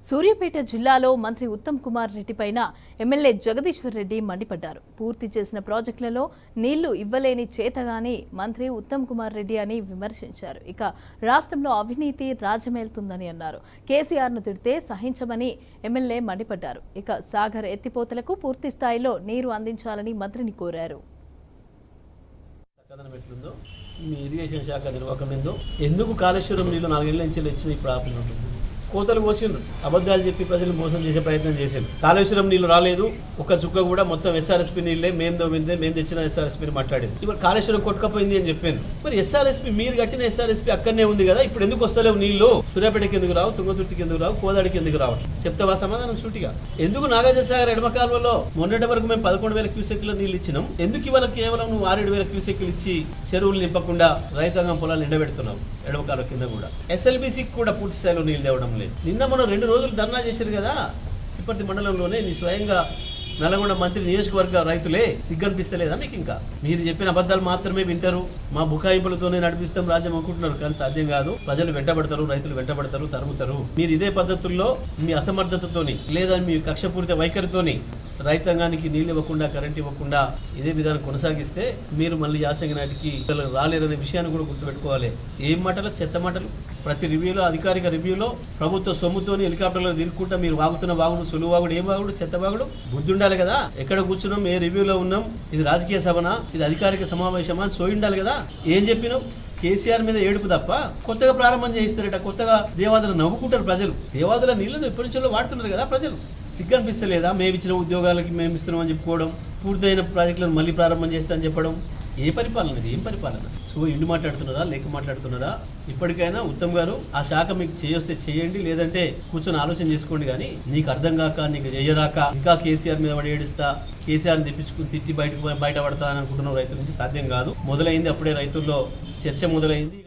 సూర్యాపేట జిల్లాలో మంత్రి ఉత్తమ్ కుమార్ రెడ్డి పైన ఎమ్మెల్యే జగదీశ్వర్ రెడ్డి మండిపడ్డారు. పూర్తి చేసిన ప్రాజెక్టులలో నీళ్లు ఇవ్వలేని చేతగాని మంత్రి ఉత్తమ్ కుమార్ రెడ్డి అని విమర్శించారు. ఇక రాష్ట్రంలో అవినీతి రాజ్యమేలుతుందని అన్నారు. కేసీఆర్ను తిడితే సహించమని ఎమ్మెల్యే మండిపడ్డారు. ఇక సాగర్ ఎత్తిపోతలకు పూర్తి స్థాయిలో నీరు అందించాలని మంత్రిని కోరారు. మీ ఇరిగేషన్ శాఖ నిర్వాహకం ఎందుకు కాళేశ్వరం నీళ్ళు 4 ఏళ్ల నుంచి వచ్చిన ఇప్పుడు ఆపిన ఉంటుంది. కోతలు పోసిండ్రు, అబద్ధాలు చెప్పి ప్రజలు మోసం చేసే ప్రయత్నం చేశారు. కాళేశ్వరం నీళ్లు రాలేదు, ఒక చుక్క కూడా. మొత్తం ఎస్ఆర్ఎస్పీ నీళ్ళే మేము దొవ్విందే, మేము తెచ్చిన ఎస్ఆర్ఎస్పీని మాట్లాడింది. ఇప్పుడు కాళేశ్వరం కొట్టుకపోయింది అని చెప్పాను. మరి ఎస్ఆర్ఎస్పీ మీరు కట్టిన ఎస్ఆర్ఎస్పీ అక్కడనే ఉంది కదా, ఇప్పుడు ఎందుకు వస్తలేవు నీళ్లు? సూర్యాపేటకి ఎందుకు రావు, తుంగతుర్తికి ఎందుకు రావు, కోదాడికి ఎందుకు రావు? చెప్తావా సమాధానం సూటిగా? ఎందుకు నాగార్జునసాగర్ ఎడమ కాలువలో మొన్నటి వరకు మేము 11,000 క్యూసెక్ల నీళ్ళు ఇచ్చినాం, ఎందుకు ఇవాళ కేవలం నువ్వు 6,000 క్యూసెక్లు ఇచ్చి చెరువులు నింపకుండా రైతాంగం పొలాలు ఎండబెడుతున్నావు? ఎడమ కాలువ కింద కూడా ఎస్ఎల్బీసీకి కూడా పూర్తి స్థాయిలో నీళ్ళు తేవడం లేదు. నిన్న మనం 2 రోజులు ధర్నా చేశారు కదా తిప్పర్తి మండలంలోనే. నీ స్వయంగా నల్గొండ మంత్రి నియోజకవర్గ రైతులే సిగ్గనిపిస్తలేదా మీకు? ఇంకా మీరు చెప్పిన అబద్ధాలు మాత్రమే వింటారు. మా బుకాయింపులతోనే నడిపిస్తాం రాజ్యం అనుకుంటున్నారు, కానీ సాధ్యం కాదు. ప్రజలు వెంటబడతారు, రైతులు వెంటబడతారు, తరుముతారు. మీరు ఇదే పద్ధతుల్లో మీ అసమర్థతతోని లేదా మీ కక్షపూరిత వైఖరితోని రైతాంగానికి నీళ్ళు ఇవ్వకుండా, కరెంట్ ఇవ్వకుండా ఇదే విధానం కొనసాగిస్తే మీరు మళ్ళీ యాసంగి నాటికి రాలేరనే విషయాన్ని కూడా గుర్తుపెట్టుకోవాలి. ఏం మాటలు, చెత్త మాటలు. ప్రతి రివ్యూలో, అధికారిక రివ్యూలో ప్రభుత్వ సొమ్ముతోని హెలికాప్టర్లో తిరుగుకుంటా మీరు వాగుతున్న వాగుడు, సులువు వాగుడు, ఏం వాగుడు, చెత్త వాగుడు. బుద్ధి ఉండాలి కదా. ఎక్కడ కూర్చున్నాం, ఏ రివ్యూలో ఉన్నాం, ఇది రాజకీయ సభనా, ఇది అధికారిక సమావేశమా, సోయి ఉండాలి కదా. ఏం చెప్పినావు? కేసీఆర్ మీద ఏడుపు తప్ప కొత్తగా ప్రారంభం చేయిస్తారట. కొత్తగా దేవాదులు నవ్వుకుంటారు ప్రజలు. దేవాదుల నీళ్లను ఎప్పటి నుంచో వాడుతున్నారు కదా ప్రజలు. సిగ్గనిపిస్తలేదా? మేము ఇచ్చిన ఉద్యోగాలకి మేము ఇస్తున్నామని చెప్పుకోవడం, పూర్తయిన ప్రాజెక్టులను మళ్ళీ ప్రారంభం చేస్తామని చెప్పడం. ఏ పరిపాలన ఇది? ఏం పరిపాలన? సో ఇండు మాట్లాడుతున్నారా, లేక మాట్లాడుతున్నారా? ఇప్పటికైనా ఉత్తమ్ గారు ఆ శాఖ మీకు చేయొస్తే చేయండి, లేదంటే కూర్చొని ఆలోచన చేసుకోండి. కానీ నీకు అర్థం కాక, నీకు చేయరాక ఇంకా కేసీఆర్ మీద పడి ఏడుస్తా, కేసీఆర్ని తెప్పించుకుని తిట్టి బయట పడతా అని అనుకుంటున్న రైతుల నుంచి సాధ్యం కాదు. మొదలైంది అప్పుడే, రైతుల్లో చర్చ మొదలైంది.